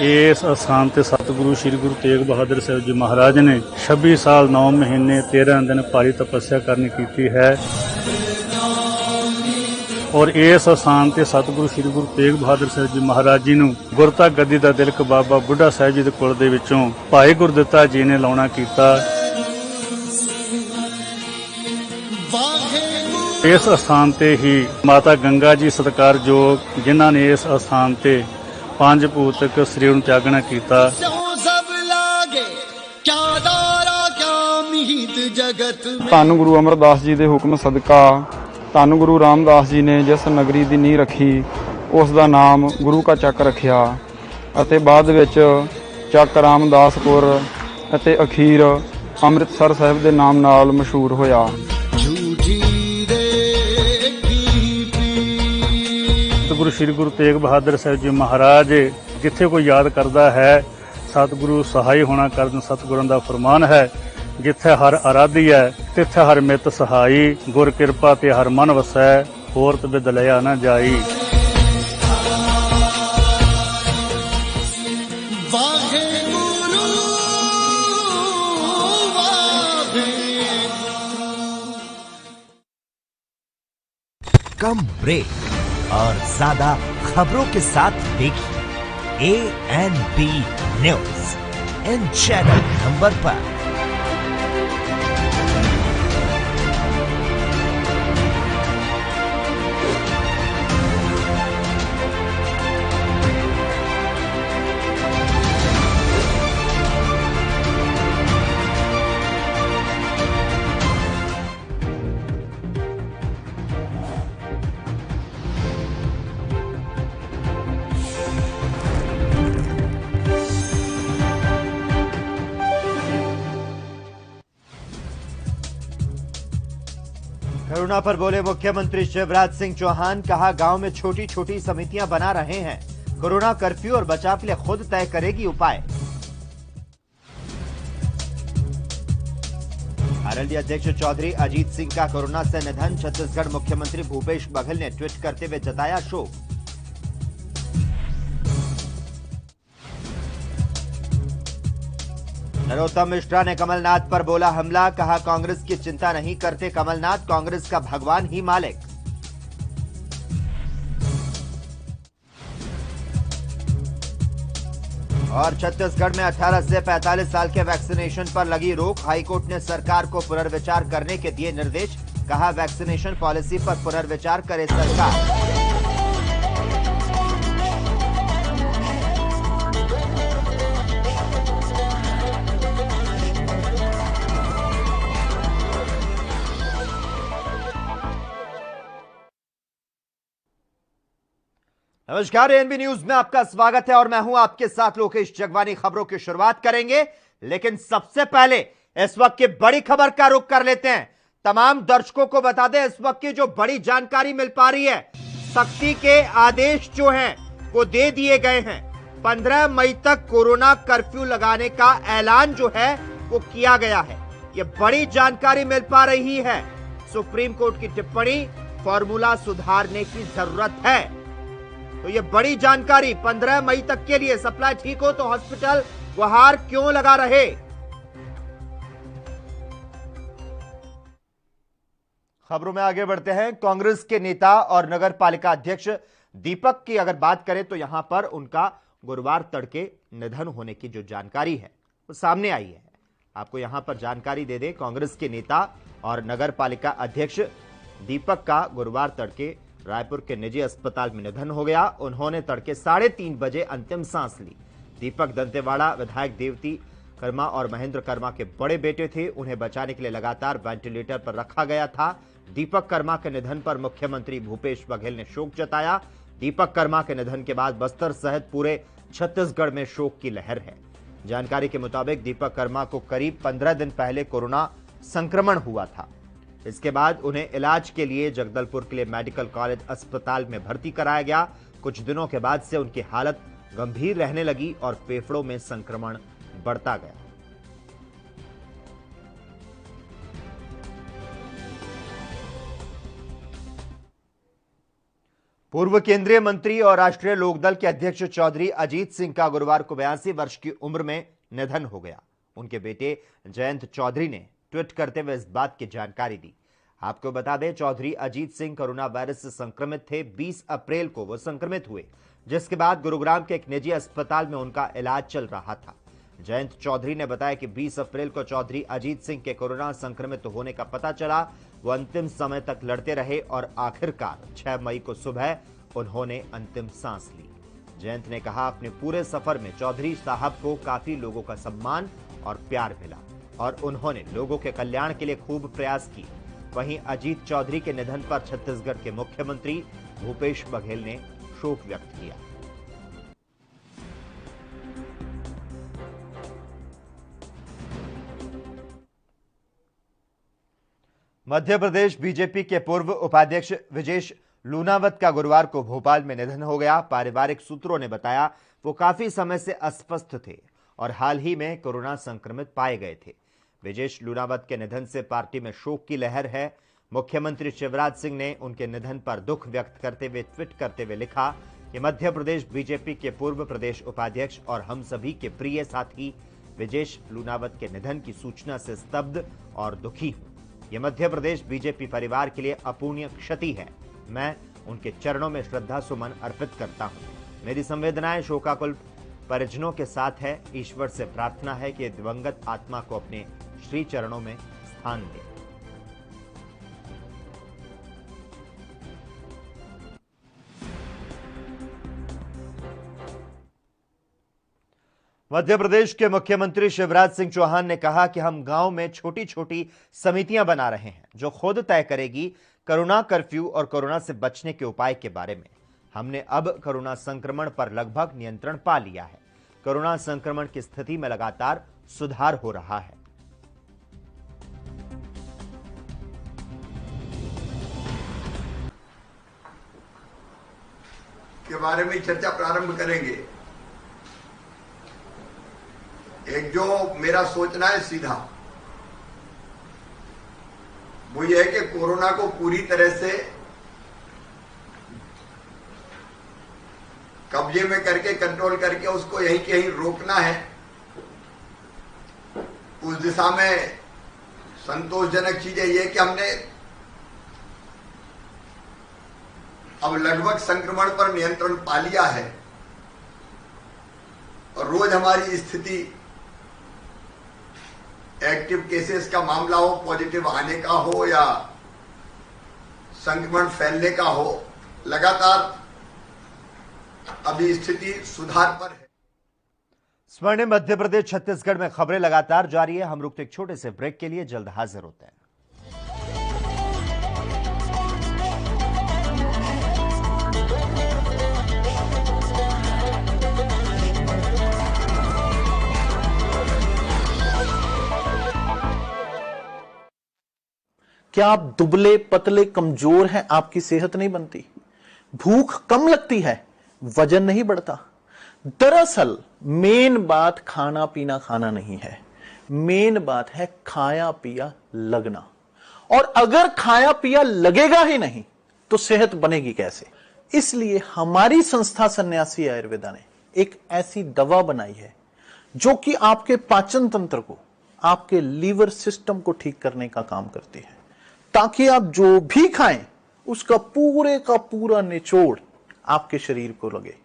इस अस्थान ते सतगुरु श्री गुरु तेग बहादुर साहब जी महाराज ने 26 साल 9 महीने 13 दिन भारी तपस्या करनी की है और इस अस्थान ते सतगुरु श्री गुरु तेग बहादुर साहब जी महाराज जी नूं गुरता गद्दी दा तिलक बाबा बुढ़ा साहब जी दे कुल दे विचों भाई गुरदित्ता जी ने लाउणा कीता। इस अस्थान ते ही माता गंगा जी सत्कारयोग जिन्हां ने इस अस्थान ते 5 भूतक शरीर नूं त्यागना कीता। धन गुरु अमरदास जी के हुक्म सदका धन गुरु रामदास जी ने जिस नगरी की नींह रखी उसका नाम गुरु का चक रखिया अते बाद विच चक रामदासपुर अते अखीर अमृतसर साहिब के नाम नाल मशहूर होया। सतगुरु श्री गुरु तेग बहादुर साहब जी महाराज जिथे कोई याद करता है सतगुरु सहाय होना करन सतगुਰਾਂ ਦਾ फरमान है। जिथे हर आराधी है तिथे हर मित सहाई गुर किरपा ते हर मन वसै होर बिद लिया न जाई। कम ब्रेक और ज्यादा खबरों के साथ देखिए ANB news in channel number पर। कोरोना पर बोले मुख्यमंत्री शिवराज सिंह चौहान, कहा गांव में छोटी छोटी समितियां बना रहे हैं, कोरोना कर्फ्यू और बचाव के लिए खुद तय करेगी उपाय। आरएलडी अध्यक्ष चौधरी अजीत सिंह का कोरोना से निधन, छत्तीसगढ़ मुख्यमंत्री भूपेश बघेल ने ट्वीट करते हुए जताया शोक। नरोत्तम मिश्रा ने कमलनाथ पर बोला हमला, कहा कांग्रेस की चिंता नहीं करते कमलनाथ, कांग्रेस का भगवान ही मालिक। और छत्तीसगढ़ में 18 से 45 साल के वैक्सीनेशन पर लगी रोक, हाईकोर्ट ने सरकार को पुनर्विचार करने के दिए निर्देश, कहा वैक्सीनेशन पॉलिसी पर पुनर्विचार करे सरकार। नमस्कार, एएनबी न्यूज में आपका स्वागत है और मैं हूं आपके साथ लोकेश जगवानी। खबरों की शुरुआत करेंगे, लेकिन सबसे पहले इस वक्त की बड़ी खबर का रुख कर लेते हैं। तमाम दर्शकों को बता दें इस वक्त की जो बड़ी जानकारी मिल पा रही है, सख्ती के आदेश जो हैं वो दे दिए गए हैं। 15 मई तक कोरोना कर्फ्यू लगाने का ऐलान जो है वो किया गया है। ये बड़ी जानकारी मिल पा रही है। सुप्रीम कोर्ट की टिप्पणी, फॉर्मूला सुधारने की जरूरत है। तो ये बड़ी जानकारी 15 मई तक के लिए सप्लाई ठीक हो तो हॉस्पिटल गुहार क्यों लगा रहे। खबरों में आगे बढ़ते हैं। कांग्रेस के नेता और नगर पालिका अध्यक्ष दीपक की अगर बात करें तो यहां पर उनका गुरुवार तड़के निधन होने की जो जानकारी है वो सामने आई है। आपको यहां पर जानकारी दे दें, कांग्रेस के नेता और नगर पालिका अध्यक्ष दीपक का गुरुवार तड़के रायपुर के निजी अस्पताल में निधन हो गया। उन्होंने तड़के 3:30 बजे अंतिम सांस ली। दीपक दंतेवाड़ा विधायक देवती कर्मा और महेंद्र कर्मा के बड़े बेटे थे। उन्हें बचाने के लिए लगातार वेंटिलेटर पर रखा गया था। दीपक कर्मा के निधन पर मुख्यमंत्री भूपेश बघेल ने शोक जताया। दीपक कर्मा के निधन के बाद बस्तर सहित पूरे छत्तीसगढ़ में शोक की लहर है। जानकारी के मुताबिक दीपक कर्मा को करीब 15 दिन पहले कोरोना संक्रमण हुआ था। इसके बाद उन्हें इलाज के लिए जगदलपुर के लिए मेडिकल कॉलेज अस्पताल में भर्ती कराया गया। कुछ दिनों के बाद से उनकी हालत गंभीर रहने लगी और फेफड़ों में संक्रमण बढ़ता गया। पूर्व केंद्रीय मंत्री और राष्ट्रीय लोकदल के अध्यक्ष चौधरी अजीत सिंह का गुरुवार को 82 वर्ष की उम्र में निधन हो गया। उनके बेटे जयंत चौधरी ने ट्वीट करते हुए इस बात की जानकारी दी। आपको बता दें, चौधरी अजीत सिंह कोरोना वायरस से संक्रमित थे। 20 अप्रैल को वो संक्रमित हुए, जिसके बाद गुरुग्राम के एक निजी अस्पताल में उनका इलाज चल रहा था। जयंत चौधरी ने बताया कि 20 अप्रैल को चौधरी अजीत सिंह के कोरोना संक्रमित होने का पता चला। वो अंतिम समय तक लड़ते रहे और आखिरकार 6 मई को सुबह उन्होंने अंतिम सांस ली। जयंत ने कहा, अपने पूरे सफर में चौधरी साहब को काफी लोगों का सम्मान और प्यार मिला और उन्होंने लोगों के कल्याण के लिए खूब प्रयास किए। वहीं अजीत चौधरी के निधन पर छत्तीसगढ़ के मुख्यमंत्री भूपेश बघेल ने शोक व्यक्त किया। मध्य प्रदेश बीजेपी के पूर्व उपाध्यक्ष विजेश लूनावत का गुरुवार को भोपाल में निधन हो गया। पारिवारिक सूत्रों ने बताया, वो काफी समय से अस्वस्थ थे और हाल ही में कोरोना संक्रमित पाए गए थे। विजेश लूनावत के निधन से पार्टी में शोक की लहर है। मुख्यमंत्री शिवराज सिंह ने उनके निधन पर दुख व्यक्त करते हुए ट्वीट करते हुए लिखा कि मध्य प्रदेश बीजेपी के पूर्व प्रदेश उपाध्यक्ष और हम सभी के प्रिय साथी विजेश लूनावत के निधन की सूचना से स्तब्ध और दुखी हूं। यह मध्य प्रदेश बीजेपी परिवार के लिए अपूर्णीय क्षति है। मैं उनके चरणों में श्रद्धा सुमन अर्पित करता हूं। मेरी संवेदनाएं शोकाकुल परिजनों के साथ है। ईश्वर से प्रार्थना है कि दिवंगत आत्मा को अपने श्री चरणों में स्थान दे। मध्य प्रदेश के मुख्यमंत्री शिवराज सिंह चौहान ने कहा कि हम गांव में छोटी छोटी समितियां बना रहे हैं जो खुद तय करेगी कोरोना कर्फ्यू और कोरोना से बचने के उपाय के बारे में। हमने अब कोरोना संक्रमण पर लगभग नियंत्रण पा लिया है। कोरोना संक्रमण की स्थिति में लगातार सुधार हो रहा है। के बारे में चर्चा प्रारंभ करेंगे। एक जो मेरा सोचना है सीधा, वो ये है कि कोरोना को पूरी तरह से कब्जे में करके कंट्रोल करके उसको यहीं के यहीं रोकना है। उस दिशा में संतोषजनक चीज ये कि हमने अब लगभग संक्रमण पर नियंत्रण पा लिया है और रोज हमारी स्थिति एक्टिव केसेस का मामला हो, पॉजिटिव आने का हो या संक्रमण फैलने का हो, लगातार अभी स्थिति सुधार पर है। स्वर्णिम मध्य प्रदेश छत्तीसगढ़ में खबरें लगातार जारी है। हम रुकते एक छोटे से ब्रेक के लिए, जल्द हाजिर होते हैं। क्या आप दुबले पतले कमजोर हैं? आपकी सेहत नहीं बनती, भूख कम लगती है, वजन नहीं बढ़ता। दरअसल मेन बात खाना पीना खाना नहीं है, मेन बात है खाया पिया लगना। और अगर खाया पिया लगेगा ही नहीं तो सेहत बनेगी कैसे? इसलिए हमारी संस्था सन्यासी आयुर्वेदा ने एक ऐसी दवा बनाई है जो कि आपके पाचन तंत्र को, आपके लीवर सिस्टम को ठीक करने का काम करती है, ताकि आप जो भी खाएं उसका पूरे का पूरा निचोड़ आपके शरीर को लगे,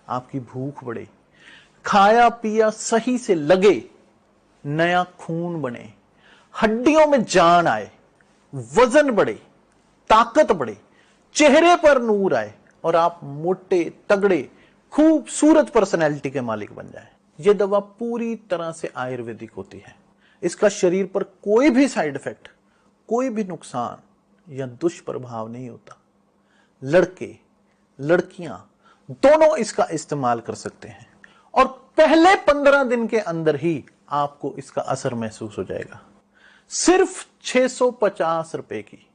आपकी भूख बढ़े, खाया पिया सही से लगे, नया खून बने, हड्डियों में जान आए, वजन बढ़े, ताकत बढ़े, चेहरे पर नूर आए और आप मोटे तगड़े खूबसूरत पर्सनैलिटी के मालिक बन जाएं। यह दवा पूरी तरह से आयुर्वेदिक होती है। इसका शरीर पर कोई भी साइड इफेक्ट, कोई भी नुकसान या दुष्प्रभाव नहीं होता। लड़के लड़कियां दोनों इसका इस्तेमाल कर सकते हैं और पहले 15 दिन के अंदर ही आपको इसका असर महसूस हो जाएगा। सिर्फ 650 रुपए की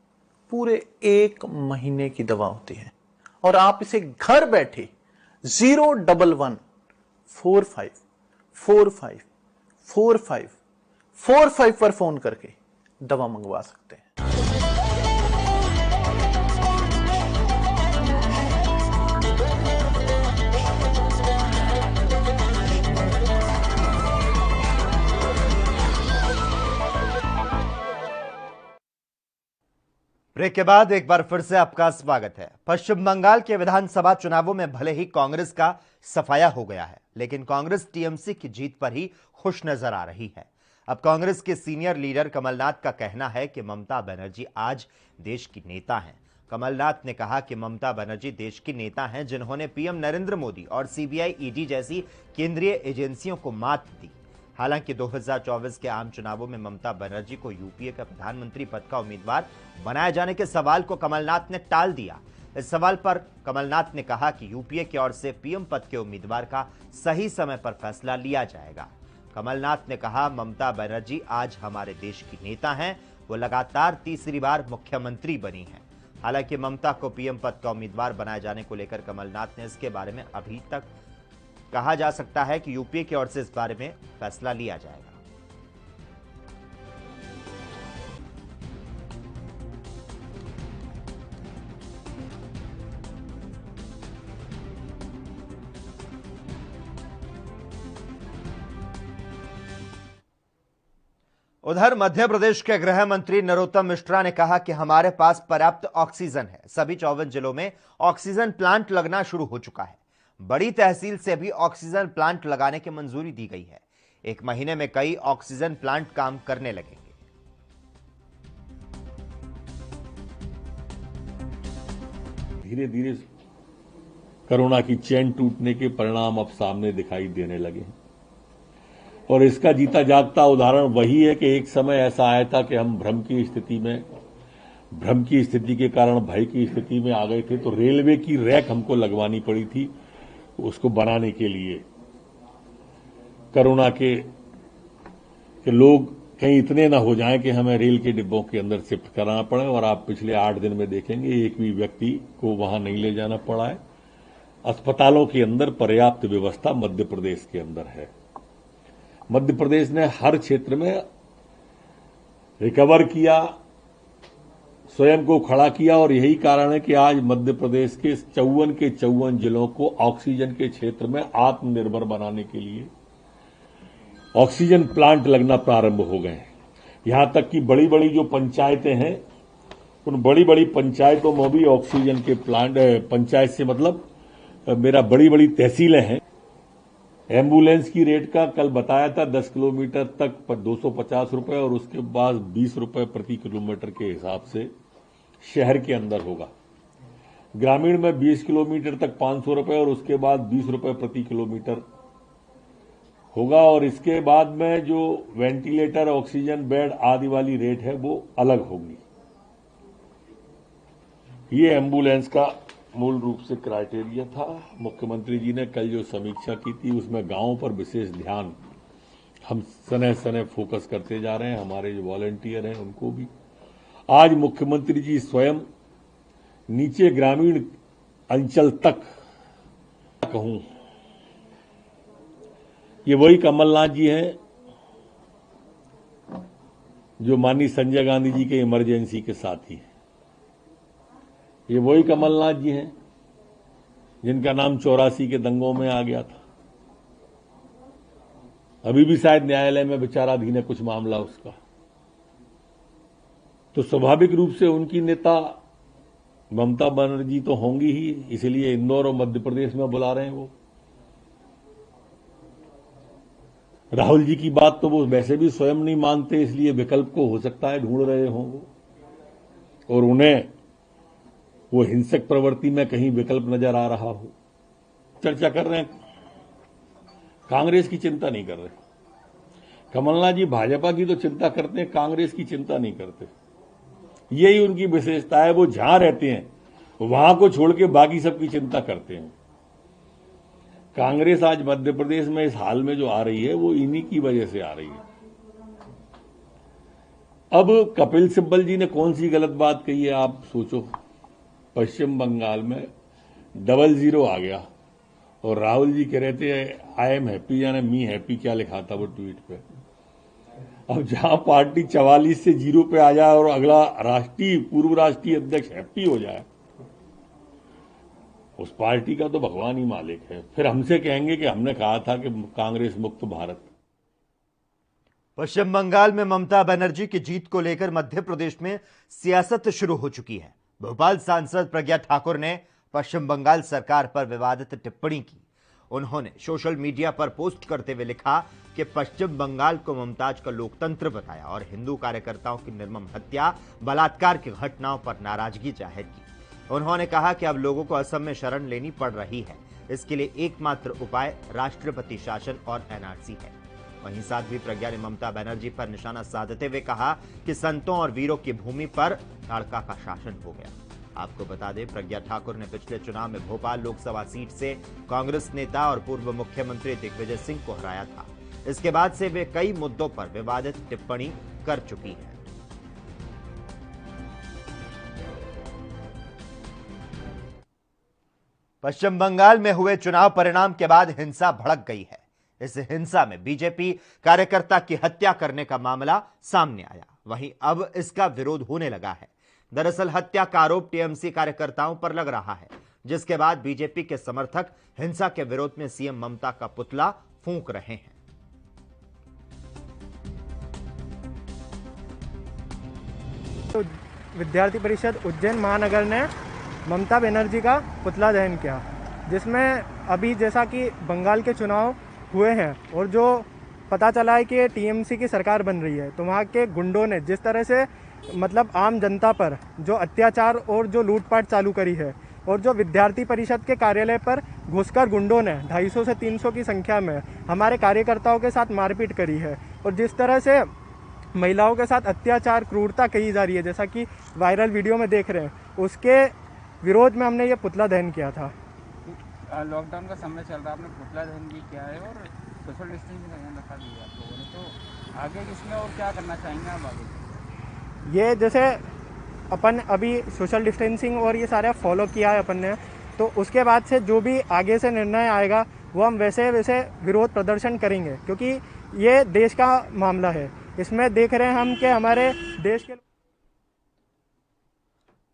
पूरे 1 महीने की दवा होती है और आप इसे घर बैठे 01145454545 पर फोन करके दवा मंगवा सकते हैं। ब्रेक के बाद एक बार फिर से आपका स्वागत है। पश्चिम बंगाल के विधानसभा चुनावों में भले ही कांग्रेस का सफाया हो गया है, लेकिन कांग्रेस टीएमसी की जीत पर ही खुश नजर आ रही है। अब कांग्रेस के सीनियर लीडर कमलनाथ का कहना है कि ममता बनर्जी आज देश की नेता हैं। कमलनाथ ने कहा कि ममता बनर्जी देश की नेता हैं जिन्होंने पीएम नरेंद्र मोदी और सीबीआई, ईडी जैसी केंद्रीय एजेंसियों को मात दी। हालांकि 2024 के आम चुनावों में ममता बनर्जी को यूपीए का प्रधानमंत्री पद का उम्मीदवार बनाए जाने के सवाल को कमलनाथ ने टाल दिया। इस सवाल पर कमलनाथ ने कहा कि यूपीए की ओर से पीएम पद के उम्मीदवार का सही समय पर फैसला लिया जाएगा। कमलनाथ ने कहा, ममता बनर्जी आज हमारे देश की नेता हैं, वो लगातार तीसरी बार मुख्यमंत्री बनी हैं। हालांकि ममता को पीएम पद का उम्मीदवार बनाए जाने को लेकर कमलनाथ ने इसके बारे में अभी तक कहा जा सकता है कि यूपीए की ओर से इस बारे में फैसला लिया जाएगा। उधर मध्य प्रदेश के गृह मंत्री नरोत्तम मिश्रा ने कहा कि हमारे पास पर्याप्त ऑक्सीजन है। सभी 54 जिलों में ऑक्सीजन प्लांट लगना शुरू हो चुका है। बड़ी तहसील से भी ऑक्सीजन प्लांट लगाने की मंजूरी दी गई है। 1 महीने में कई ऑक्सीजन प्लांट काम करने लगेंगे। धीरे धीरे कोरोना की चेन टूटने के परिणाम अब सामने दिखाई देने लगे हैं और इसका जीता जागता उदाहरण वही है कि एक समय ऐसा आया था कि हम भ्रम की स्थिति के कारण भय की स्थिति में आ गए थे, तो रेलवे की रैक हमको लगवानी पड़ी थी उसको बनाने के लिए। कोरोना के लोग कहीं इतने ना हो जाएं कि हमें रेल के डिब्बों के अंदर शिफ्ट कराना पड़े, और आप पिछले 8 दिन में देखेंगे एक भी व्यक्ति को वहां नहीं ले जाना पड़ा है। अस्पतालों के अंदर पर्याप्त व्यवस्था मध्य प्रदेश के अंदर है। मध्य प्रदेश ने हर क्षेत्र में रिकवर किया, स्वयं को खड़ा किया, और यही कारण है कि आज मध्य प्रदेश के 54 के 54 जिलों को ऑक्सीजन के क्षेत्र में आत्मनिर्भर बनाने के लिए ऑक्सीजन प्लांट लगना प्रारंभ हो गए हैं। यहां तक कि बड़ी बड़ी जो पंचायतें हैं, उन बड़ी बड़ी पंचायतों में भी ऑक्सीजन के प्लांट, पंचायत से मतलब मेरा बड़ी बड़ी तहसीलें हैं। एम्बुलेंस की रेट का कल बताया था 10 किलोमीटर तक 250 रुपए, और उसके बाद 20 रुपए प्रति किलोमीटर के हिसाब से शहर के अंदर होगा। ग्रामीण में 20 किलोमीटर तक 500 रुपए और उसके बाद 20 रुपए प्रति किलोमीटर होगा। और इसके बाद में जो वेंटिलेटर, ऑक्सीजन बेड आदि वाली रेट है वो अलग होगी। ये एम्बुलेंस का मूल रूप से क्राइटेरिया था। मुख्यमंत्री जी ने कल जो समीक्षा की थी उसमें गांवों पर विशेष ध्यान हम सने सने फोकस करते जा रहे हैं। हमारे जो वॉलंटियर हैं उनको भी आज मुख्यमंत्री जी स्वयं नीचे ग्रामीण अंचल तक कहूं, ये वही कमलनाथ जी हैं जो माननीय संजय गांधी जी के इमरजेंसी के साथी हैं। ये वही कमलनाथ जी हैं जिनका नाम 84 के दंगों में आ गया था। अभी भी शायद न्यायालय में विचाराधीन है कुछ मामला उसका। तो स्वाभाविक रूप से उनकी नेता ममता बनर्जी तो होंगी ही, इसलिए इंदौर और मध्य प्रदेश में बुला रहे हैं वो। राहुल जी की बात तो वो वैसे भी स्वयं नहीं मानते, इसलिए विकल्प को हो सकता है ढूंढ रहे हों वो, और उन्हें वो हिंसक प्रवृत्ति में कहीं विकल्प नजर आ रहा हो। चर्चा कर रहे हैं, कांग्रेस की चिंता नहीं कर रहे। कमलनाथ जी भाजपा की तो चिंता करते हैं, कांग्रेस की चिंता नहीं करते। यही उनकी विशेषता है, वो जहां रहते हैं वहां को छोड़ के बाकी सबकी चिंता करते हैं। कांग्रेस आज मध्य प्रदेश में इस हाल में जो आ रही है वो इन्हीं की वजह से आ रही है। अब कपिल सिब्बल जी ने कौन सी गलत बात कही है आप सोचो। पश्चिम बंगाल में 00 आ गया और राहुल जी कह रहे थे आई एम हैप्पी, यानी मी हैप्पी, क्या लिखा था वो ट्वीट पे। अब जहां पार्टी 44 से 0 पे आ जाए और अगला पूर्व राष्ट्रीय अध्यक्ष हैप्पी हो जाए, उस पार्टी का तो भगवान ही मालिक है। फिर हमसे कहेंगे कि हमने कहा था कि कांग्रेस मुक्त भारत। पश्चिम बंगाल में ममता बनर्जी की जीत को लेकर मध्य प्रदेश में सियासत शुरू हो चुकी है। भोपाल सांसद प्रज्ञा ठाकुर ने पश्चिम बंगाल सरकार पर विवादित टिप्पणी की। उन्होंने सोशल मीडिया पर पोस्ट करते हुए लिखा कि पश्चिम बंगाल को मुमताज का लोकतंत्र बताया और हिंदू कार्यकर्ताओं की निर्मम हत्या, बलात्कार की घटनाओं पर नाराजगी जाहिर की। उन्होंने कहा कि अब लोगों को असम में शरण लेनी पड़ रही है। इसके लिए एकमात्र उपाय राष्ट्रपति शासन और एनआरसी है। वहीं साध्वी प्रज्ञा ने ममता बनर्जी पर निशाना साधते हुए कहा कि संतों और वीरों की भूमि पर ताड़का का शासन हो गया। आपको बता दें, प्रज्ञा ठाकुर ने पिछले चुनाव में भोपाल लोकसभा सीट से कांग्रेस नेता और पूर्व मुख्यमंत्री दिग्विजय सिंह को हराया था। इसके बाद से वे कई मुद्दों पर विवादित टिप्पणी कर चुकी हैं। पश्चिम बंगाल में हुए चुनाव परिणाम के बाद हिंसा भड़क गई है। इस हिंसा में बीजेपी कार्यकर्ता की हत्या करने का मामला सामने आया। वहीं अब इसका विरोध होने लगा है। दरअसल हत्या का आरोप टीएमसी कार्यकर्ताओं पर लग रहा है, जिसके बाद बीजेपी के समर्थक हिंसा के विरोध में सीएम ममता का पुतला फूंक रहे हैं। तो विद्यार्थी परिषद उज्जैन महानगर ने ममता बनर्जी का पुतला दहन किया, जिसमें अभी जैसा कि बंगाल के चुनाव हुए हैं और जो पता चला है कि टीएमसी की सरकार बन रही है, तो वहाँ के गुंडों ने जिस तरह से मतलब आम जनता पर जो अत्याचार और जो लूटपाट चालू करी है और जो विद्यार्थी परिषद के कार्यालय पर घुसकर गुंडों ने 250 से 300 की संख्या में हमारे कार्यकर्ताओं के साथ मारपीट करी है और जिस तरह से महिलाओं के साथ अत्याचार क्रूरता की जा रही है, जैसा कि वायरल वीडियो में देख रहे हैं, उसके विरोध में हमने ये पुतला दहन किया था। लॉकडाउन का समय चल रहा है, आपने पुतला दहन भी किया है और सोशल डिस्टेंसिंग का ध्यान रखा दिया आप लोगों ने, तो आगे इसमें और क्या करना चाहेंगे आप आगे? ये जैसे अपन अभी सोशल डिस्टेंसिंग और ये सारा फॉलो किया है अपन ने, तो उसके बाद से जो भी आगे से निर्णय आएगा वो हम वैसे वैसे विरोध प्रदर्शन करेंगे, क्योंकि ये देश का मामला है। इसमें देख रहे हैं हम कि हमारे देश के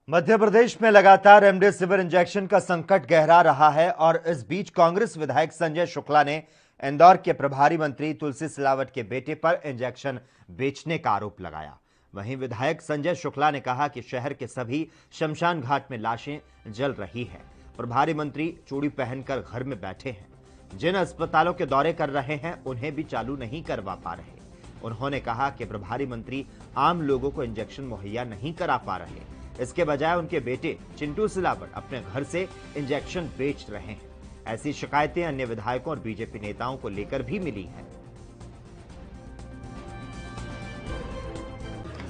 मध्य प्रदेश में लगातार रेमडेसिविर इंजेक्शन का संकट गहरा रहा है और इस बीच कांग्रेस विधायक संजय शुक्ला ने इंदौर के प्रभारी मंत्री तुलसी सिलावट के बेटे पर इंजेक्शन बेचने का आरोप लगाया। वहीं विधायक संजय शुक्ला ने कहा कि शहर के सभी शमशान घाट में लाशें जल रही हैं। प्रभारी मंत्री चूड़ी पहनकर घर में बैठे हैं। जिन अस्पतालों के दौरे कर रहे हैं उन्हें भी चालू नहीं करवा पा रहे। उन्होंने कहा कि प्रभारी मंत्री आम लोगों को इंजेक्शन मुहैया नहीं करा पा रहे। इसके बजाय उनके बेटे चिंटू सिलावट अपने घर से इंजेक्शन बेच रहे हैं। ऐसी शिकायतें अन्य विधायकों और बीजेपी नेताओं को लेकर भी मिली हैं।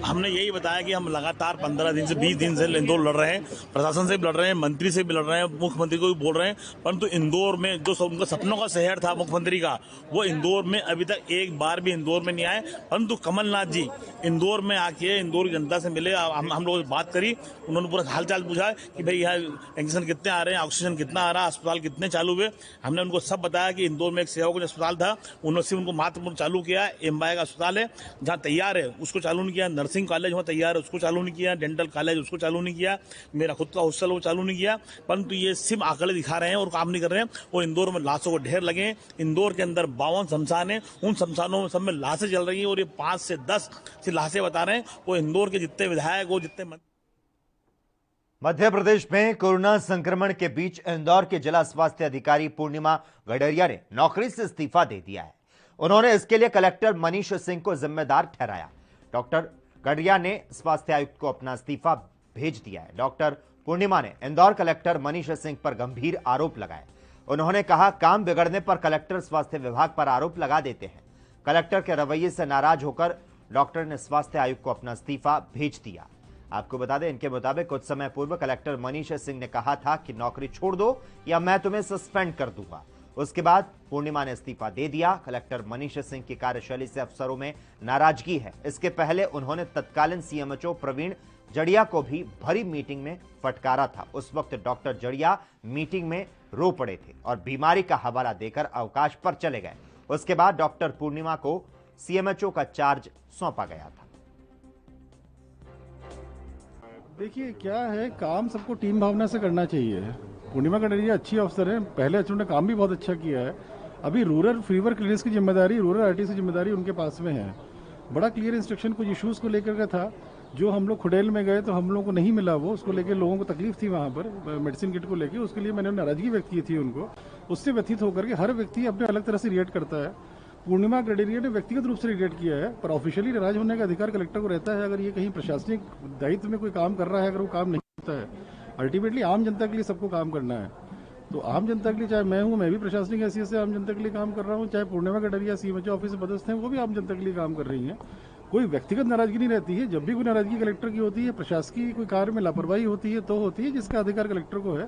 हमने यही बताया कि हम लगातार 15 दिन से 20 दिन से इंदौर लड़ रहे हैं, प्रशासन से भी लड़ रहे हैं, मंत्री से भी लड़ रहे हैं, मुख्यमंत्री को भी बोल रहे हैं, परंतु इंदौर में जो उनका सपनों का शहर था मुख्यमंत्री का, वो इंदौर में अभी तक एक बार भी इंदौर में नहीं आए। परंतु कमलनाथ जी इंदौर में आके इंदौर की जनता से मिले, हम लोगों से बात करी, उन्होंने पूरा हालचाल पूछा कि भाई यहाँ इंजेक्शन कितने आ रहे हैं, ऑक्सीजन कितना आ रहा है, अस्पताल कितने चालू हुए। हमने उनको सब बताया कि इंदौर में एक सेवाकुंज अस्पताल था, उन्होंने सिर्फ उनको मात्र चालू किया। एमबाई का अस्पताल है जहाँ तैयार है उसको चालू नहीं किया, नर्सिंग कॉलेज वहाँ तैयार है उसको चालू नहीं किया, डेंटल कॉलेज उसको चालू नहीं किया, मेरा खुद का हॉस्टल वो चालू नहीं किया। परंतु ये सिर्फ आंकड़े दिखा रहे हैं और काम नहीं कर रहे हैं। और इंदौर में लाशों को ढेर लगे। इंदौर के अंदर 52 शमशान है, उन शमशानों में सब में लाशें जल रही है और ये 5 से 10 लाशें बता रहे हैं। वो इंदौर के जितने विधायक हो, जितने मध्य प्रदेश में कोरोना संक्रमण के बीच इंदौर के जिला स्वास्थ्य अधिकारी पूर्णिमा गडरिया ने नौकरी से इस्तीफा दे दिया है। उन्होंने इसके लिए कलेक्टर मनीष सिंह को जिम्मेदार ठहराया। डॉक्टर गडरिया ने स्वास्थ्य आयुक्त को अपना इस्तीफा भेज दिया है। डॉक्टर पूर्णिमा ने इंदौर कलेक्टर मनीष सिंह पर गंभीर आरोप लगाए। उन्होंने कहा, काम बिगड़ने पर कलेक्टर स्वास्थ्य विभाग पर आरोप लगा देते हैं। कलेक्टर के रवैये से नाराज होकर डॉक्टर ने स्वास्थ्य आयुक्त को अपना इस्तीफा भेज दिया। आपको बता दें, इनके मुताबिक कुछ समय पूर्व कलेक्टर मनीष सिंह ने कहा था कि नौकरी छोड़ दो या मैं तुम्हें सस्पेंड कर दूंगा। उसके बाद पूर्णिमा ने इस्तीफा दे दिया। कलेक्टर मनीष सिंह की कार्यशैली से अफसरों में नाराजगी है। इसके पहले उन्होंने तत्कालीन सीएमएचओ प्रवीण जड़िया को भी भरी मीटिंग में फटकारा था। उस वक्त डॉक्टर जड़िया मीटिंग में रो पड़े थे और बीमारी का हवाला देकर अवकाश पर चले गए। उसके बाद डॉक्टर पूर्णिमा को सीएमएचओ का चार्ज सौंपा गया था। देखिए क्या है, काम सबको टीम भावना से करना चाहिए। पूर्णिमा गडरिया अच्छी अफसर है, पहले उन्होंने काम भी बहुत अच्छा किया है। अभी रूरल फीवर क्लिनिक्स की जिम्मेदारी, रूरल आरटीसी की जिम्मेदारी उनके पास में है। बड़ा क्लियर इंस्ट्रक्शन कुछ इश्यूज़ को लेकर का था, जो हम लोग खुडेल में गए तो हम लोगों को नहीं मिला, वो उसको लेकर लोगों को तकलीफ थी वहाँ पर मेडिसिन किट को लेकर, उसके लिए मैंने नाराजगी व्यक्त की थी उनको। उससे व्यथित होकर के हर व्यक्ति अपने अलग तरह से रिएक्ट करता है। पूर्णिमा गडेरिया ने व्यक्तिगत रूप से रिएक्ट किया है, पर ऑफिशियली नाराज होने का अधिकार कलेक्टर को रहता है। अगर ये कहीं प्रशासनिक दायित्व में कोई काम कर रहा है, अगर वो काम नहीं होता है, अल्टीमेटली आम जनता के लिए सबको काम करना है। तो आम जनता के लिए, चाहे मैं हूं, मैं भी प्रशासनिक हैसियत से आम जनता के लिए काम कर रहा हूं, चाहे पूर्णिमा गडेरिया सीएमएचओ ऑफिस में पदस्थ हैं, वो भी आम जनता के लिए काम कर रही हैं। कोई व्यक्तिगत नाराजगी नहीं रहती है। जब भी कोई नाराजगी कलेक्टर की होती है, प्रशासकीय कोई कार्य में लापरवाही होती है तो होती है, जिसका अधिकार कलेक्टर को है।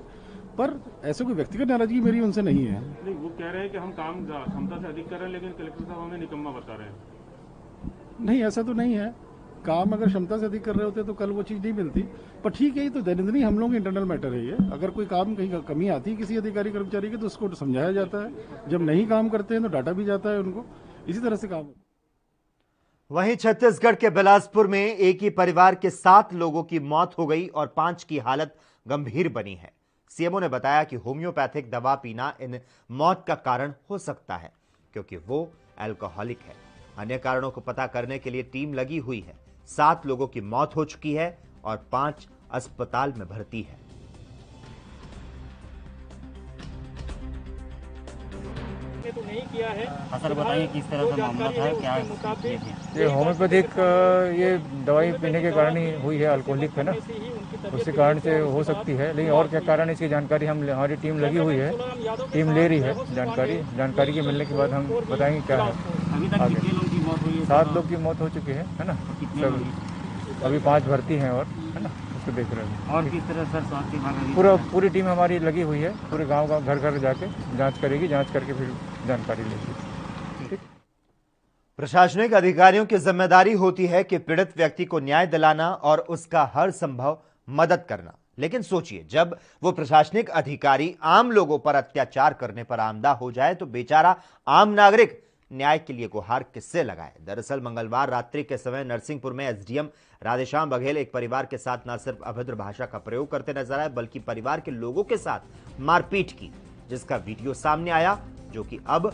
पर ऐसे कोई व्यक्तिगत नाराजगी मेरी उनसे नहीं है। नहीं, वो कह रहे हैं कि हम काम क्षमता से अधिक कर रहे हैं, लेकिन कलेक्टर साहब हमें निकम्मा बता रहे हैं। नहीं, ऐसा तो नहीं है। काम अगर क्षमता से अधिक कर रहे होते तो कल वो चीज़ नहीं मिलती। पर ठीक है, ये तो दैनंदिनी हम लोग इंटरनल मैटर है ये। अगर कोई काम कहीं कमी आती है किसी अधिकारी कर्मचारी की तो उसको समझाया जाता है। जब नहीं काम करते हैं तो डाटा भी जाता है उनको। इसी तरह से काम। वहीं छत्तीसगढ़ के बिलासपुर में एक ही परिवार के 7 लोगों की मौत हो गई और 5 की हालत गंभीर बनी है। सीएमओ ने बताया कि होम्योपैथिक दवा पीना इन मौत का कारण हो सकता है, क्योंकि वो अल्कोहलिक है। अन्य कारणों को पता करने के लिए टीम लगी हुई है। 7 लोगों की मौत हो चुकी है और 5 अस्पताल में भर्ती है। तो नहीं किया है। सर बताइए किस तरह का मामला था, क्या ये होम्योपैथिक ये दवाई पीने के कारण ही हुई है, अल्कोहलिक है ना, उसी कारण से हो सकती है। लेकिन और क्या कारण है इसकी जानकारी हमारी टीम लगी हुई है, टीम ले रही है जानकारी के मिलने के बाद हम बताएंगे क्या है। अभी तक कितने लोगों की मौत हुई है? 7 लोग की मौत हो चुकी है ना, अभी 5 भर्ती हैं और है ना, उसको देख रहे हैं। और किस तरह सर स्वास्थ्य विभाग पूरी टीम हमारी लगी हुई है, पूरे गांव घर घर जाके जांच करेगी, जांच करके फिर जानकारी लेगी। प्रशासनिक अधिकारियों की जिम्मेदारी होती है कि पीड़ित व्यक्ति को न्याय दिलाना और उसका हर संभव मदद करना। लेकिन सोचिए, जब वो प्रशासनिक अधिकारी आम लोगों पर अत्याचार करने पर आमदा हो जाए तो बेचारा आम नागरिक न्याय के लिए गुहार किससे लगाए। दरअसल मंगलवार रात्रि के समय नरसिंहपुर में एसडीएम राधेश्याम बघेल एक परिवार के साथ न सिर्फ अभद्र भाषा का प्रयोग करते नजर आए, बल्कि परिवार के लोगों के साथ मारपीट की, जिसका वीडियो सामने आया, जो कि अब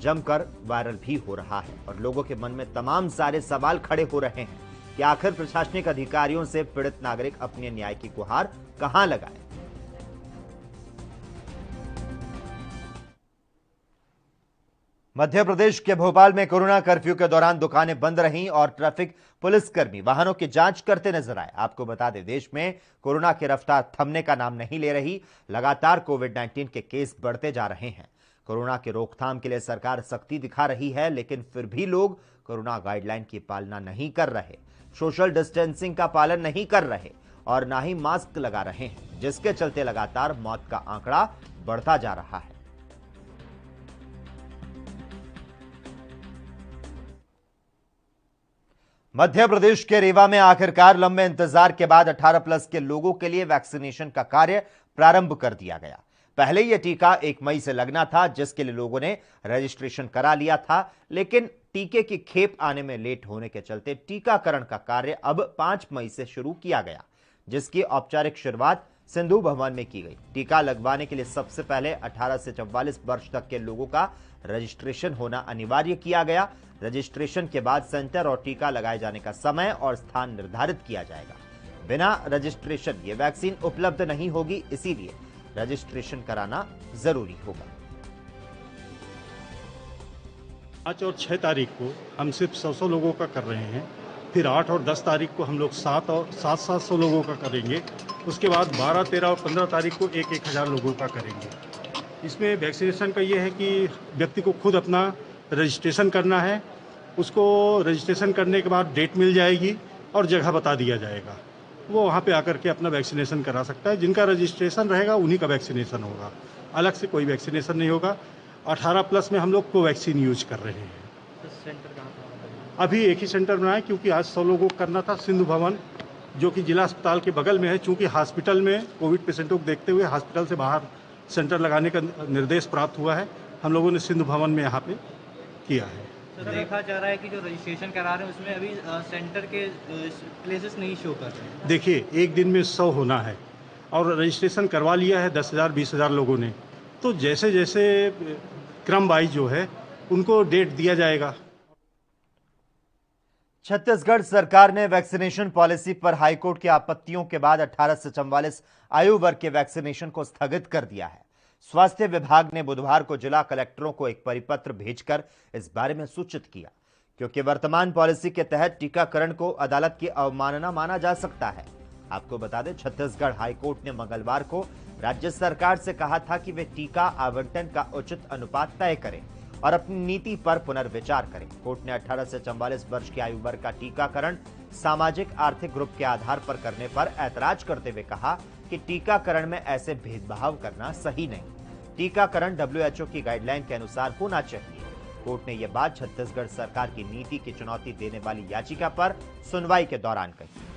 जमकर वायरल भी हो रहा है। और लोगों के मन में तमाम सारे सवाल खड़े हो रहे हैं कि आखिर प्रशासनिक अधिकारियों से पीड़ित नागरिक अपने न्याय की गुहार कहां लगाए। मध्य प्रदेश के भोपाल में कोरोना कर्फ्यू के दौरान दुकानें बंद रहीं और ट्रैफिक पुलिसकर्मी वाहनों की जांच करते नजर आए। आपको बता दें, देश में कोरोना की रफ्तार थमने का नाम नहीं ले रही। लगातार कोविड-19 के केस बढ़ते जा रहे हैं। कोरोना की रोकथाम के लिए सरकार सख्ती दिखा रही है, लेकिन फिर भी लोग कोरोना गाइडलाइन की पालना नहीं कर रहे, सोशल डिस्टेंसिंग का पालन नहीं कर रहे और ना ही मास्क लगा रहे हैं, जिसके चलते लगातार मौत का आंकड़ा बढ़ता जा रहा है। मध्य प्रदेश के रीवा में आखिरकार लंबे इंतजार के बाद 18+ के लोगों के लिए वैक्सीनेशन का कार्य प्रारंभ कर दिया गया। पहले यह टीका 1 मई से लगना था, जिसके लिए लोगों ने रजिस्ट्रेशन करा लिया था, लेकिन टीके की खेप आने में लेट होने के चलते टीकाकरण का कार्य अब 5 मई से शुरू किया गया, जिसकी औपचारिक शुरुआत सिंधु भवन में की गई। टीका लगवाने के लिए सबसे पहले 18 से 44 वर्ष तक के लोगों का रजिस्ट्रेशन होना अनिवार्य किया गया। रजिस्ट्रेशन के बाद सेंटर और टीका लगाए जाने का समय और स्थान निर्धारित किया जाएगा। बिना रजिस्ट्रेशन ये वैक्सीन उपलब्ध नहीं होगी, इसीलिए रजिस्ट्रेशन कराना जरूरी होगा। 5 और 6 तारीख को हम सिर्फ 100 लोगों का कर रहे हैं, फिर 8 और 10 तारीख को हम लोग 700 लोगों का करेंगे, उसके बाद 12, 13 और 15 तारीख को 1,000 लोगों का करेंगे। इसमें वैक्सीनेशन का ये है कि व्यक्ति को खुद अपना रजिस्ट्रेशन करना है, उसको रजिस्ट्रेशन करने के बाद डेट मिल जाएगी और जगह बता दिया जाएगा, वो वहाँ पे आकर के अपना वैक्सीनेशन करा सकता है। जिनका रजिस्ट्रेशन रहेगा उन्हीं का वैक्सीनेशन होगा, अलग से कोई वैक्सीनेशन नहीं होगा। 18+ में हम लोग कोवैक्सीन यूज कर रहे हैं। सेंटर कहाँ अभी एक ही सेंटर बनाया, क्योंकि आज 100 लोगों को करना था। सिंधु भवन जो कि जिला अस्पताल के बगल में है, चूँकि हॉस्पिटल में कोविड पेशेंटों को देखते हुए हॉस्पिटल से बाहर सेंटर लगाने का निर्देश प्राप्त हुआ है, हम लोगों ने सिंधु भवन में यहाँ पे किया है। तो देखा जा रहा है कि जो रजिस्ट्रेशन करा रहे हैं उसमें अभी सेंटर के प्लेसेस नहीं शो कर रहे हैं। देखिए, एक दिन में 100 होना है और रजिस्ट्रेशन करवा लिया है 10,000 20,000 लोगों ने, तो जैसे जैसे क्रम वाइज जो है उनको डेट दिया जाएगा। छत्तीसगढ़ सरकार ने वैक्सीनेशन पॉलिसी पर हाईकोर्ट की आपत्तियों के बाद 18 से 44 आयु वर्ग के वैक्सीनेशन को स्थगित कर दिया है। स्वास्थ्य विभाग ने बुधवार को जिला कलेक्टरों को एक परिपत्र भेजकर इस बारे में सूचित किया, क्योंकि वर्तमान पॉलिसी के तहत टीकाकरण को अदालत की अवमानना माना जा सकता है। आपको बता दें, छत्तीसगढ़ हाईकोर्ट ने मंगलवार को राज्य सरकार से कहा था कि वे टीका आवंटन का उचित अनुपात तय करें और अपनी नीति पर पुनर्विचार करें। कोर्ट ने 18 से 44 वर्ष की आयु वर्ग का टीकाकरण सामाजिक आर्थिक ग्रुप के आधार पर करने पर ऐतराज करते हुए कहा कि टीकाकरण में ऐसे भेदभाव करना सही नहीं। टीकाकरण WHO की गाइडलाइन के अनुसार होना चाहिए। कोर्ट ने यह बात छत्तीसगढ़ सरकार की नीति की चुनौती देने वाली याचिका पर सुनवाई के दौरान कही।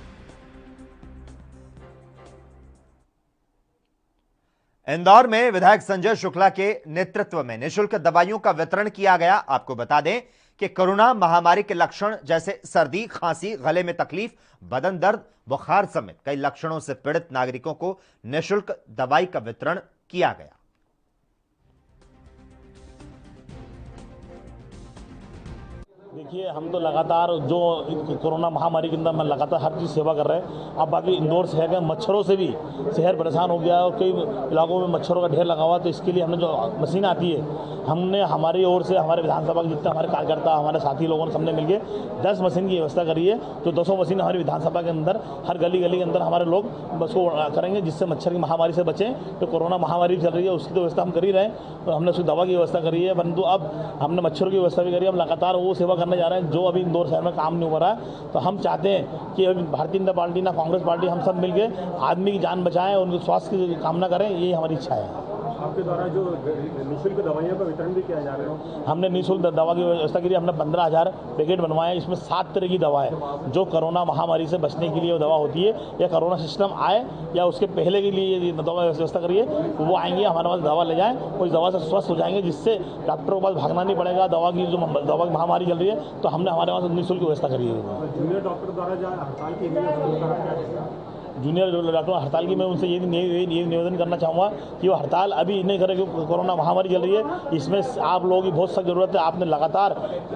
इंदौर में विधायक संजय शुक्ला के नेतृत्व में निःशुल्क दवाइयों का वितरण किया गया। आपको बता दें कि कोरोना महामारी के लक्षण जैसे सर्दी, खांसी, गले में तकलीफ, बदन दर्द, बुखार समेत कई लक्षणों से पीड़ित नागरिकों को निःशुल्क दवाई का वितरण किया गया। देखिए, हम तो लगातार जो कोरोना महामारी के अंदर हम लगातार हर चीज़ सेवा कर रहे हैं। अब बाकी इंदौर शहर के मच्छरों से भी शहर परेशान हो गया और कई इलाकों में मच्छरों का ढेर लगा हुआ, तो इसके लिए हमने जो मशीन आती है, हमने हमारी ओर से हमारे विधानसभा के जितने हमारे कार्यकर्ता, हमारे साथी लोगों ने सबने मिलकर 10 मशीन की व्यवस्था करी है। तो 200 मशीन हमारी विधानसभा के अंदर हर गली गली के अंदर हमारे लोग उसको करेंगे, जिससे मच्छर की महामारी से बचें। तो कोरोना महामारी चल रही है, उसकी तो व्यवस्था हम कर ही रहे हैं। तो हमने उसकी दवा की व्यवस्था करी है, परंतु अब हमने मच्छरों की व्यवस्था भी करी है। हम लगातार वो सेवा करने जा रहे हैं जो अभी इंदौर शहर में काम नहीं हो रहा है। तो हम चाहते हैं कि अभी भारतीय जनता पार्टी ना कांग्रेस पार्टी, हम सब मिलकर आदमी की जान बचाएं, उनके स्वास्थ्य की कामना करें, यही हमारी इच्छा है। आपके द्वारा जो निःशुल्क दवाइयों का वितरण भी किया जा रहा है, हमने निःशुल्क दवा की व्यवस्था की। हमने 15,000 पैकेट बनवाए। इसमें 7 तरह की दवा है जो कोरोना महामारी से बचने के लिए वो दवा होती है, या कोरोना सिस्टम आए या उसके पहले के लिए दवा व्यवस्था करिए, वो आएंगे हमारे पास दवा ले जाएं और इस दवा से स्वस्थ हो जाएंगे, जिससे डॉक्टरों के पास भागना नहीं पड़ेगा। दवा की जो दवा की महामारी चल रही है, तो हमने हमारे पास निःशुल्क व्यवस्था करी है। जूनियर डॉक्टर द्वारा जो हड़ताल की गई, जूनियर डॉक्टर हड़ताल की मैं उनसे ये निवेदन करना चाहूँगा कि वो हड़ताल अभी नहीं करें, क्योंकि कोरोना महामारी चल रही है। इसमें आप लोगों की बहुत सख्त जरूरत है। आपने लगातार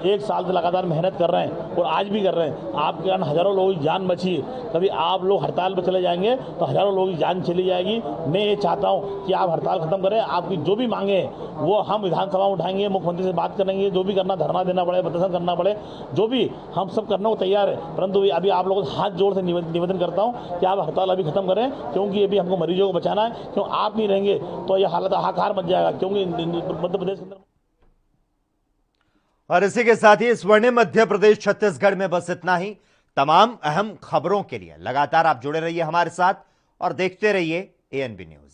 1 साल से लगातार मेहनत कर रहे हैं और आज भी कर रहे हैं। आपके कारण हज़ारों लोगों की जान बची है। कभी आप लोग हड़ताल पर चले जाएंगे तो हज़ारों लोगों की जान चली जाएगी। मैं ये चाहता हूँ कि आप हड़ताल खत्म करें। आपकी जो भी मांगे हैं वो हम विधानसभा में उठाएंगे, मुख्यमंत्री से बात करेंगे। जो भी करना, धरना देना पड़े, प्रदर्शन करना पड़े, जो भी, हम सब करने को तैयार है। परंतु अभी आप लोगों से हाथ जोड़ से निवेदन करता हूँ कि आप हड़ताल अभी खत्म करें, क्योंकि अभी हमको मरीजों को बचाना है। क्यों आप नहीं रहेंगे तो ये हालत हाहाकार मच जाएगा, क्योंकि मध्य प्रदेश के अंदर। और इसी के साथ ही स्वर्णिम मध्य प्रदेश छत्तीसगढ़ में बस इतना ही। तमाम अहम खबरों के लिए लगातार आप जुड़े रहिए हमारे साथ और देखते रहिए ANB न्यूज।